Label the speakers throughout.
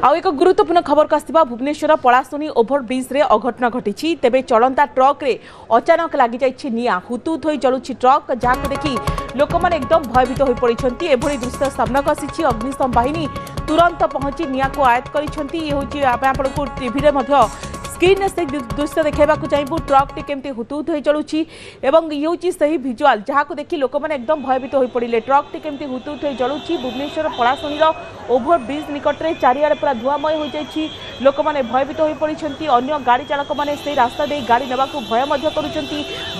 Speaker 1: आउ एक गुरुत्वपूर्ण खबर को आसवा भुवनेश्वर पलाशुनी ओभरब्रिज रे अघटन घटी तेबे चलंता ट्रक रे अचानक लगी जाइछि निया हुतुत होई जलुछि ट्रक जहां देखि लोक माने एकदम भयभीत होई पड़िछंती। एभली दृश्य सामना को आसीछि अग्निशम बाहिनी तुरंत पहुंची निया को आयत करिछंती। ये होछि आपनको टीवी रे मध्य स्क्रीन से दृश्य देखा चाहिए ट्रक टी केमती हुतुत हो जलुची एवं ये हूँ सही भिजुआल जहाँ को देखि लोक मैंने एकदम भयभीत हो पड़े। ट्रक टी केमती हुतुत हो जलुची भुवनेश्वर पलाशुनीर ओभरब्रिज निकट में चारिआडे पूरा धुआमय हो जाइए। लोक मैंने भयभीत हो पड़ते अन्य गाड़ी चालक मैंने से रास्ता दे गाड़ी नेबा भय करुँच।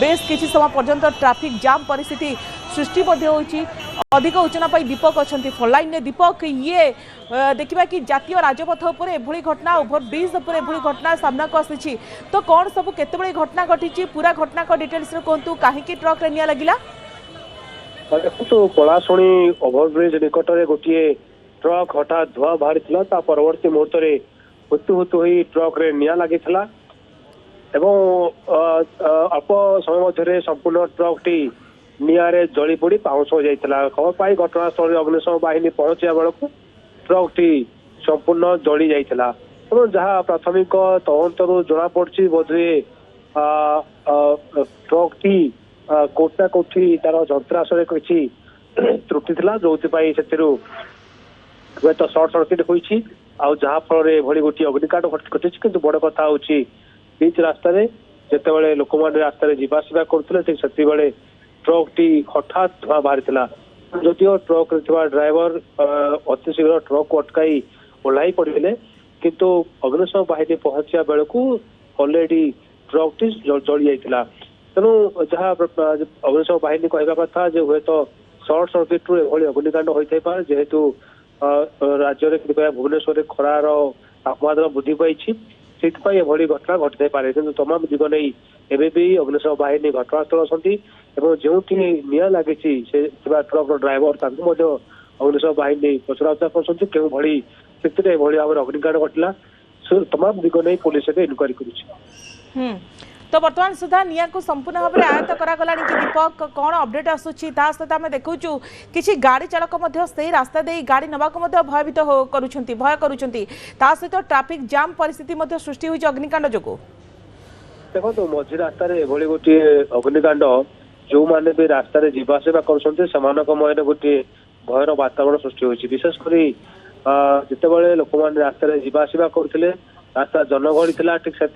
Speaker 1: बेस किसी समय पर्यंत ट्राफिक जाम परिस्थिति सृष्टि होती। अधिक सूचना दीपक अच्छा फोनलाइन ने। दीपक ये देखा कि जातीय राजपथ उपर एभली घटना ओभरब्रिज उपर एभली घटना सामना को आसी तो कौन सब केतबेले घटना घटी पूरा घटना को डिटेल्स कहतु कहीं ट्रक रे निया लगिला।
Speaker 2: देखो पलाशुनी ओभरब्रिज निकट में गोटे ट्रक हठात धुआ बाहरी परवर्ती मुहूर्त में हुतु हुतु हो ट्रक रे निया लगी अल्प समय मध्य संपूर्ण ट्रक टी निआरे जली पोड़ी पाउंस हो जाता। खबर पाई घटनास्थल अग्निशम बाहिनी पहुंचा बेलू ट्रक टी संपूर्ण जली जाता। जहाँ प्राथमिक तदंतर जना पड़ी बोधे ट्रक टी कोटा कोठी तार जंत्रांश किसी त्रुटि थी जो हूँ तो सर्ट सर्किट होती जहाँ फल गोटे अग्निकांड घटी कि बड़ कथा हूँ बीच रास्तार जिते लोक मैंने रास्तार जावासवा करते से ट्रक टी हठात धुआ बाहरी जदिव ट्रक ड्राइवर अति शीघ्र ट्रक को अटकाई ओह्ल पड़े किंतु अग्निशम बाहिनी पहुंचा बेलू अलरेडी ट्रक टी जली जाता। तेणु जहाँ अग्निशम बाहिनी कहवा कथा हुए तो सर्ट सर्किट रू एभली अग्निकांड होता पारे जेहेतु राज्य भुवनेश्वर खरार तापमात्रा वृद्धि पाई एभली घटना घटी पारे कि तमाम दिग नहीं एवं भी अग्निशम बाहिनी घटनास्थल अच्छा जो निया लगी ट्रक ड्राइवर अग्निशम बाहिनी पचराउचरा कर स्थिति भाव अग्निकांड घटला तमाम दिग नहीं पुलिस इनक्वारी कर।
Speaker 1: तो वर्तमान सुधा निया को संपूर्ण भाव में आयत्त करागला कि दीपक कौन अपडेट आसूची सहित आम देखु किसी गाड़ी चालक से रास्ता दे गाड़ी नवाक भयभीत भय करुँच सहित ट्राफिक जाम परिस्थिति सृष्टि होगी अग्निकांड जो।
Speaker 2: देखो मझी रास्त एभली गोटे अग्निकांड जो मैंने भी रास्त जावासवा कर गोटे भयर वातावरण सृष्टि होती विशेषकर जिते लोक मैंने रास्त जावासवा करते रास्ता जनगहली थी ठीक से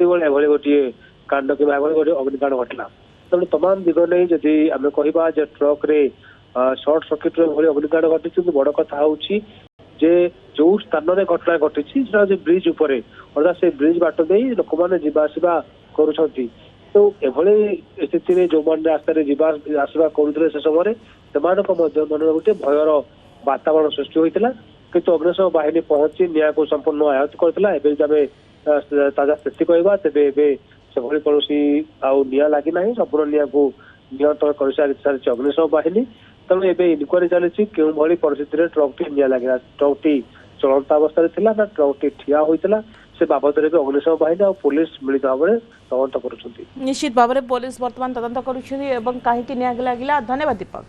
Speaker 2: गोटे कांड कि गोटे अग्निकांड घटला। तेणु तमाम दिग नहीं जदि आम कह ट्रक रे सर्ट सर्किट अग्निकांड घटी बड़ कथा हूँ जो स्थान में घटना घटी ब्रिज उपर अर्थात से ब्रिज बाट दे लोक मैंने जावासवा करुँच तो एभली स्थिति में जो मैंने रास्तार जावासवा करुले से समय मन गोटे भयर वातावरण सृष्टि होता किंतु अग्निशम बाहिनी पहुंची निया को संपूर्ण आयत्त करता। ताजा स्थिति कहवा तेज से कौन आउ निया लगी ना संपूर्ण निया को नियंत्रण कर सारी अग्निशम बाहिनी। तेणु एवं इनक्वारी चली क्यों भली परिस्थिति ट्रक टी निया लगे ट्रक टी चलता अवस्था ना ट्रक टी ठिया होता से बाबद में अग्निशम बाहिनी और पुलिस मिलित भाव में तदंत कर।
Speaker 1: निश्चित भाव में पुलिस बर्तमान तदंत कर कहीं निया लगिला। धन्यवाद दीपक।